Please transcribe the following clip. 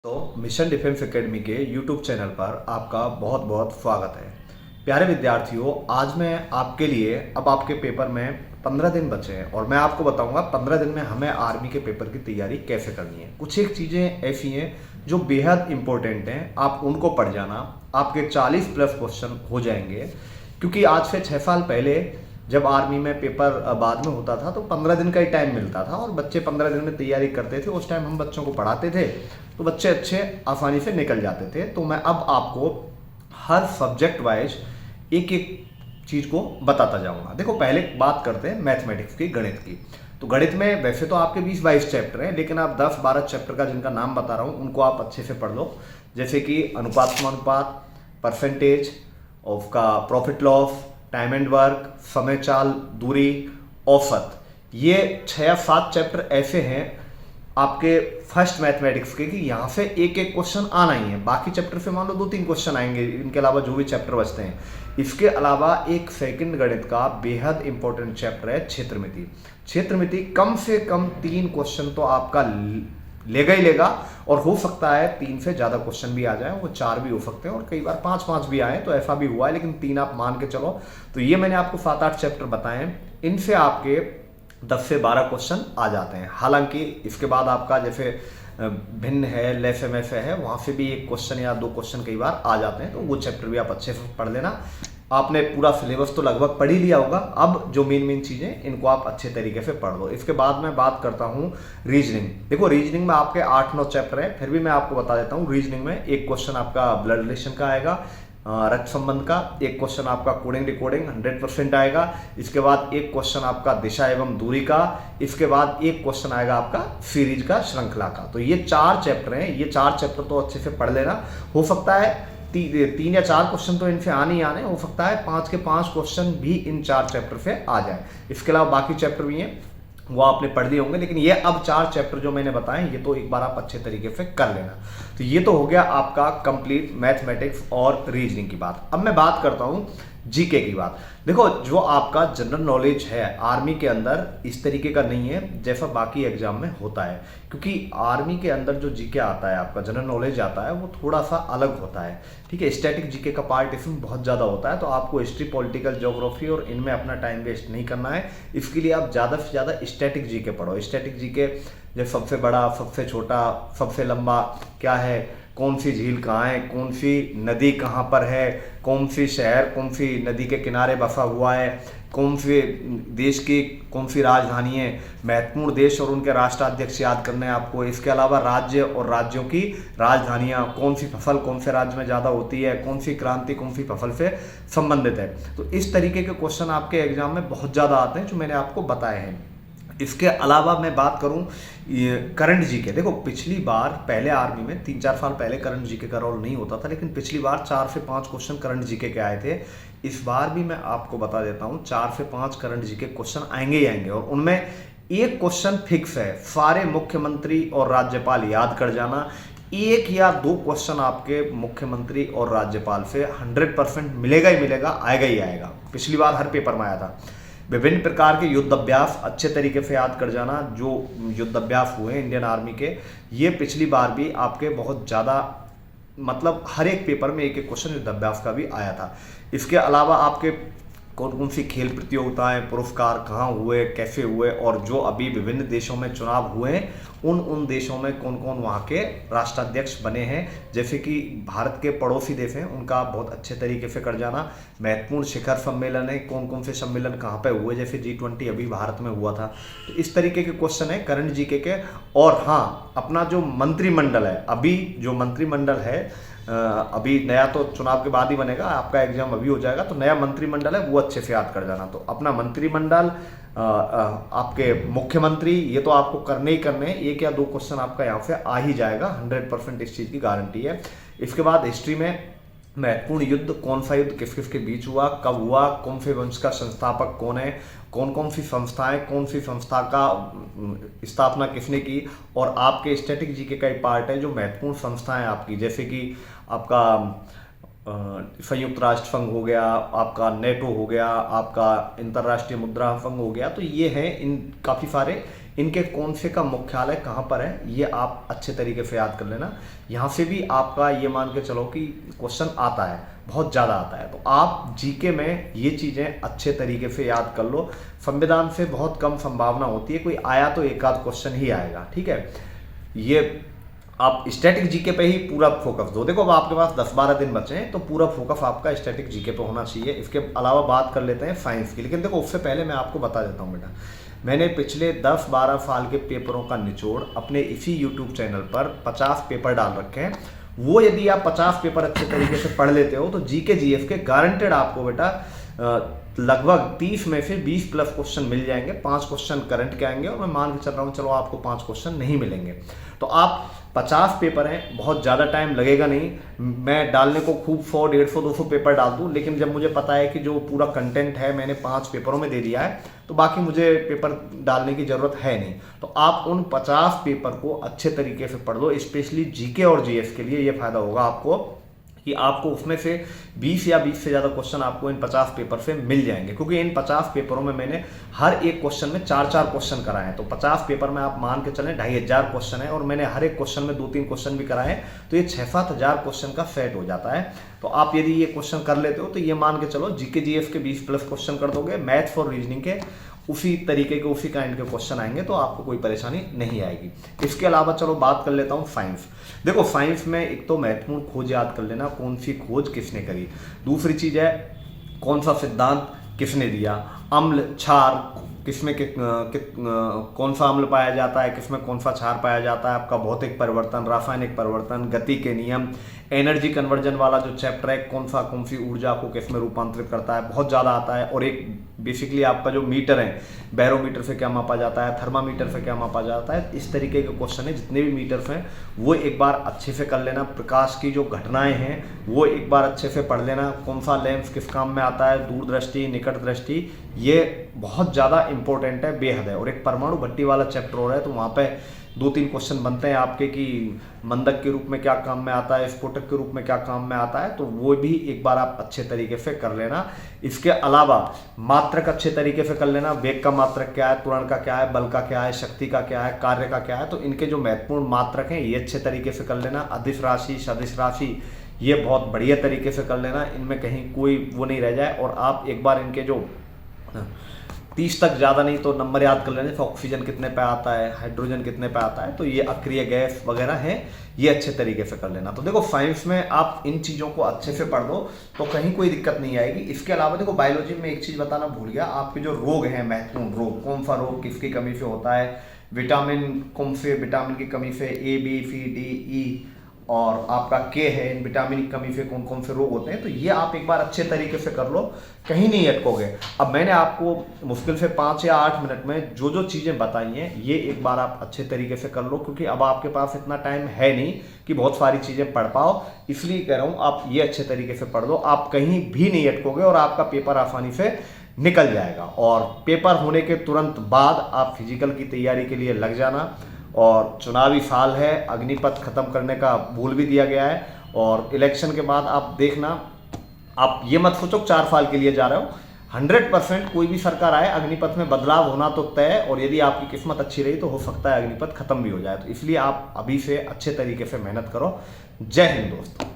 तो mission defence academy के YouTube channel पर आपका बहुत बहुत स्वागत है। प्यारे विद्यार्थियों, आज मैं आपके लिए अब आपके पेपर में 15 दिन बचे हैं और मैं आपको बताऊंगा 15 दिन में हमें आर्मी के पेपर की तैयारी कैसे करनी है। कुछ एक चीज़ें ऐसी हैं जो बेहद इंपॉर्टेंट हैं, आप उनको पढ़ जाना, आपके 40 प्लस क्वेश्चन हो जाएंगे। क्योंकि आज से 6 साल पहले जब आर्मी में पेपर बाद में होता था तो 15 दिन का ही टाइम मिलता था और बच्चे 15 दिन में तैयारी करते थे। उस टाइम हम बच्चों को पढ़ाते थे तो बच्चे अच्छे आसानी से निकल जाते थे। तो मैं अब आपको हर सब्जेक्ट वाइज एक एक चीज़ को बताता जाऊंगा। देखो, पहले बात करते हैं मैथमेटिक्स की, गणित की। तो गणित में वैसे तो आपके 20-22 चैप्टर हैं, लेकिन आप 10-12 चैप्टर का जिनका नाम बता रहा हूँ उनको आप अच्छे से पढ़ लो। जैसे कि अनुपात समानुपात, परसेंटेज ऑफ का, profit loss, time and work, समय चाल, दूरी, औसत। ये 6 या 7 चैप्टर ऐसे हैं आपके फर्स्ट मैथमेटिक्स के कि यहाँ से एक एक क्वेश्चन आना ही है। बाकी चैप्टर से मान लो 2-3 क्वेश्चन आएंगे, इनके अलावा जो भी चैप्टर बचते हैं। इसके अलावा एक सेकंड गणित का बेहद इंपॉर्टेंट चैप्टर है क्षेत्रमिति। क्षेत्रमिति कम से कम 3 क्वेश्चन तो आपका लेगा ही लेगा, और हो सकता है 3 से ज़्यादा क्वेश्चन भी आ जाए, वो 4 भी हो सकते हैं और कई बार 5-5 भी आए, तो ऐसा भी हुआ है, लेकिन 3 आप मान के चलो। तो ये मैंने आपको 7-8 चैप्टर बताए हैं, इनसे आपके 10 से 12 क्वेश्चन आ जाते हैं। हालांकि इसके बाद आपका जैसे भिन्न है, लैसे मैसे है, वहाँ से भी 1 क्वेश्चन या 2 क्वेश्चन कई बार आ जाते हैं, तो वो चैप्टर भी आप अच्छे से पढ़ लेना। आपने पूरा सिलेबस तो लगभग पढ़ ही लिया होगा, अब जो मेन चीज़ें इनको आप अच्छे तरीके से पढ़ लो। इसके बाद मैं बात करता हूँ रीजनिंग। देखो, रीजनिंग में आपके 8-9 चैप्टर है, फिर भी मैं आपको बता देता हूँ। रीजनिंग में एक क्वेश्चन आपका ब्लड रिलेशन का आएगा, रक्त संबंध का। एक क्वेश्चन आपका कोडिंग डिकोडिंग 100% आएगा। इसके बाद एक क्वेश्चन आपका दिशा एवं दूरी का। इसके बाद एक क्वेश्चन आएगा आपका सीरीज का, श्रृंखला का। तो ये 4 चैप्टर हैं, ये 4 चैप्टर तो अच्छे से पढ़ लेना। हो सकता है 3 या 4 क्वेश्चन तो इनसे आने ही आने, हो सकता है 5 के 5 क्वेश्चन भी इन 4 चैप्टर से आ जाए। इसके अलावा बाकी चैप्टर भी हैं, वो आपने पढ़ लिए होंगे, लेकिन ये अब 4 चैप्टर जो मैंने बताए ये तो एक बार आप अच्छे तरीके से कर लेना। तो ये तो हो गया आपका कंप्लीट मैथमेटिक्स और रीजनिंग की बात। अब मैं बात करता हूँ जीके की बात। देखो, जो आपका जनरल नॉलेज है आर्मी के अंदर इस तरीके का नहीं है जैसा बाकी एग्जाम में होता है, क्योंकि आर्मी के अंदर जो जीके आता है, आपका जनरल नॉलेज आता है, वो थोड़ा सा अलग होता है। ठीक है, स्टैटिक जीके का पार्ट इसमें बहुत ज़्यादा होता है, तो आपको हिस्ट्री, पॉलिटिकल, ज्योग्राफी और इनमें अपना टाइम वेस्ट नहीं करना है। इसके लिए आप ज़्यादा से ज़्यादा स्टैटिक जीके पढ़ो। स्टैटिक जीके जैसे सबसे बड़ा, सबसे छोटा, सबसे लंबा क्या है, कौन सी झील कहाँ है, कौन सी नदी कहाँ पर है, कौन सी शहर कौन सी नदी के किनारे बसा हुआ है, कौन से देश की कौन सी राजधानी है, महत्वपूर्ण देश और उनके राष्ट्राध्यक्ष याद करने हैं आपको। इसके अलावा राज्य और राज्यों की राजधानियाँ, कौन सी फसल कौन से राज्य में ज़्यादा होती है, कौन सी क्रांति कौन सी फसल से संबंधित है। तो इस तरीके के क्वेश्चन आपके एग्जाम में बहुत ज़्यादा आते हैं, जो मैंने आपको बताए हैं। इसके अलावा मैं बात करूं करंट जीके। देखो, पिछली बार पहले आर्मी में 3-4 साल पहले करंट जीके का रोल नहीं होता था, लेकिन पिछली बार 4 से 5 क्वेश्चन करंट जीके के आए थे। इस बार भी मैं आपको बता देता हूं 4 से 5 करंट जीके क्वेश्चन आएंगे ही आएंगे, और उनमें एक क्वेश्चन फिक्स है, सारे मुख्यमंत्री और राज्यपाल याद कर जाना। 1 या 2 क्वेश्चन आपके मुख्यमंत्री और राज्यपाल से 100% मिलेगा ही मिलेगा, आएगा ही आएगा। पिछली बार हर पेपर में आया था। विभिन्न प्रकार के युद्ध अभ्यास अच्छे तरीके से याद कर जाना, जो युद्ध अभ्यास हुए इंडियन आर्मी के, ये पिछली बार भी आपके बहुत ज़्यादा, मतलब हर एक पेपर में एक एक क्वेश्चन युद्ध अभ्यास का भी आया था। इसके अलावा आपके कौन कौन सी खेल प्रतियोगिताएं, पुरस्कार कहाँ हुए, कैसे हुए, और जो अभी विभिन्न देशों में चुनाव हुए हैं उन देशों में कौन कौन वहाँ के राष्ट्राध्यक्ष बने हैं। जैसे कि भारत के पड़ोसी देश हैं, उनका बहुत अच्छे तरीके से कर जाना। महत्वपूर्ण शिखर सम्मेलन है, कौन कौन से सम्मेलन कहाँ पे हुए, जैसे G20 अभी भारत में हुआ था। तो इस तरीके के क्वेश्चन है करंट जीके के। और हाँ, अपना जो मंत्रिमंडल है, अभी जो मंत्रिमंडल है, अभी नया तो चुनाव के बाद ही बनेगा, आपका एग्जाम अभी हो जाएगा, तो नया मंत्रिमंडल है वो अच्छे से याद कर जाना। तो अपना मंत्रिमंडल, आपके मुख्यमंत्री, ये तो आपको करने ही करने हैं। 1 या 2 क्वेश्चन आपका यहाँ से आ ही जाएगा, 100% इस चीज़ की गारंटी है। इसके बाद हिस्ट्री में महत्वपूर्ण युद्ध, कौन सा युद्ध किस किस के बीच हुआ, कब हुआ, कौन से वंश का संस्थापक कौन है, कौन कौन सी संस्थाएं, कौन सी संस्था का स्थापना किसने की। और आपके स्टैटिक जीके का एक पार्ट है जो महत्वपूर्ण संस्थाएं आपकी, जैसे कि आपका संयुक्त राष्ट्र संघ हो गया, आपका नेटो हो गया, आपका अंतर्राष्ट्रीय मुद्रा फंड हो गया। तो ये है इन काफ़ी सारे इनके कौन से का मुख्यालय कहाँ पर है, ये आप अच्छे तरीके से याद कर लेना। यहाँ से भी आपका ये मान के चलो कि क्वेश्चन आता है, बहुत ज़्यादा आता है। तो आप जीके में ये चीज़ें अच्छे तरीके से याद कर लो। संविधान से बहुत कम संभावना होती है, कोई आया तो एक आध क्वेश्चन ही आएगा, ठीक है। ये आप स्टैटिक जीके पे ही पूरा फोकस दो। देखो अब आपके पास 10-12 दिन बचे हैं, तो पूरा फोकस आपका स्टैटिक जीके पे होना चाहिए। इसके अलावा बात कर लेते हैं साइंस की। लेकिन देखो उससे पहले मैं आपको बता देता हूँ बेटा, मैंने पिछले 10-12 साल के पेपरों का निचोड़ अपने इसी यूट्यूब चैनल पर 50 पेपर डाल रखे हैं। वो यदि आप 50 पेपर अच्छे तरीके से पढ़ लेते हो तो जीके जीएस के गारंटेड आपको बेटा लगभग 30 में से 20 प्लस क्वेश्चन मिल जाएंगे। 5 क्वेश्चन करंट के आएंगे और मैं मान के चल रहा हूँ चलो आपको 5 क्वेश्चन नहीं मिलेंगे। तो आप 50 पेपर हैं, बहुत ज़्यादा टाइम लगेगा नहीं। मैं डालने को खूब 100, 150, 200 पेपर डाल दूँ, लेकिन जब मुझे पता है कि जो पूरा कंटेंट है मैंने 5 पेपरों में दे दिया है, तो बाकी मुझे पेपर डालने की ज़रूरत है नहीं। तो आप उन 50 पेपर को अच्छे तरीके से पढ़ लो। स्पेशली जीके और जीएस के लिए ये फायदा होगा आपको कि आपको उसमें से 20 या 20 से ज़्यादा क्वेश्चन आपको इन 50 पेपर से मिल जाएंगे, क्योंकि इन 50 पेपरों में मैंने हर एक क्वेश्चन में 4-4 क्वेश्चन कराए हैं। तो 50 पेपर में आप मान के चलें 2500 क्वेश्चन है, और मैंने हर एक क्वेश्चन में 2-3 क्वेश्चन भी कराए हैं, तो ये 6-7 हज़ार क्वेश्चन का सेट हो जाता है। तो आप यदि ये क्वेश्चन कर लेते हो तो ये मान के चलो जीके जीएस के 20 प्लस क्वेश्चन कर दोगे, मैथ्स और रीजनिंग के उसी तरीके के उसी काइंड के क्वेश्चन आएंगे, तो आपको कोई परेशानी नहीं आएगी। इसके अलावा चलो बात कर लेता हूँ साइंस। देखो साइंस में एक तो महत्वपूर्ण खोज याद कर लेना, कौन सी खोज किसने करी। दूसरी चीज़ है कौन सा सिद्धांत किसने दिया। अम्ल क्षार किसमें कौन सा अम्ल पाया जाता है, किसमें कौन सा क्षार पाया जाता है। आपका भौतिक परिवर्तन, रासायनिक परिवर्तन, गति के नियम, एनर्जी कन्वर्जन वाला जो चैप्टर है, कौन सी ऊर्जा को किस में रूपांतरित करता है, बहुत ज़्यादा आता है। और एक बेसिकली आपका जो मीटर है, बैरोमीटर से क्या मापा जाता है, थर्मामीटर से क्या मापा जाता है, इस तरीके के क्वेश्चन है। जितने भी मीटर्स हैं वो एक बार अच्छे से कर लेना। प्रकाश की जो घटनाएं हैं वो एक बार अच्छे से पढ़ लेना। कौन सा लेंस किस काम में आता है, दूरदृष्टि, निकट दृष्टि, ये बहुत ज़्यादा इंपॉर्टेंट है, बेहद है। और एक परमाणु भट्टी वाला चैप्टर हो रहा है, तो वहाँ पे 2-3 क्वेश्चन बनते हैं आपके कि मंदक के रूप में क्या काम में आता है, स्फोटक के रूप में क्या काम में आता है, तो वो भी एक बार आप अच्छे तरीके से कर लेना। इसके अलावा मात्रक अच्छे तरीके से कर लेना। वेग का मात्रक क्या है, त्वरण का क्या है, बल का क्या है, शक्ति का क्या है, कार्य का क्या है, तो इनके जो महत्वपूर्ण मात्रक हैं ये अच्छे तरीके से कर लेना। अदिश राशि, सदिश राशि, ये बहुत बढ़िया तरीके से कर लेना। इनमें कहीं कोई वो नहीं रह जाए। और आप एक बार इनके जो 30 तक ज़्यादा नहीं तो नंबर याद कर लेने। ऑक्सीजन कितने पे आता है, हाइड्रोजन कितने पे आता है, तो ये अक्रिय गैस वगैरह है, ये अच्छे तरीके से कर लेना। तो देखो साइंस में आप इन चीज़ों को अच्छे से पढ़ दो तो कहीं कोई दिक्कत नहीं आएगी। इसके अलावा देखो बायोलॉजी में एक चीज़ बताना भूल गया, आपके जो रोग हैं, महत्वपूर्ण रोग, कौन सा रोग किसकी कमी से होता है, विटामिन कौन से विटामिन की कमी से, A, B, C, D, E और आपका K है, इन विटामिन की कमी से कौन कौन से रोग होते हैं, तो ये आप एक बार अच्छे तरीके से कर लो, कहीं नहीं अटकोगे। अब मैंने आपको मुश्किल से 5 या 8 मिनट में जो जो चीज़ें बताई हैं ये एक बार आप अच्छे तरीके से कर लो, क्योंकि अब आपके पास इतना टाइम है नहीं कि बहुत सारी चीज़ें पढ़ पाओ। इसलिए कह रहा हूँ आप ये अच्छे तरीके से पढ़ लो, आप कहीं भी नहीं अटकोगे और आपका पेपर आसानी से निकल जाएगा। और पेपर होने के तुरंत बाद आप फिजिकल की तैयारी के लिए लग जाना। और चुनावी साल है, अग्निपथ खत्म करने का भूल भी दिया गया है। और इलेक्शन के बाद आप देखना, आप ये मत सोचो 4 साल के लिए जा रहे हो। 100% कोई भी सरकार आए, अग्निपथ में बदलाव होना तो तय है। और यदि आपकी किस्मत अच्छी रही तो हो सकता है अग्निपथ खत्म भी हो जाए। तो इसलिए आप अभी से अच्छे तरीके से मेहनत करो। जय हिंद दोस्तों।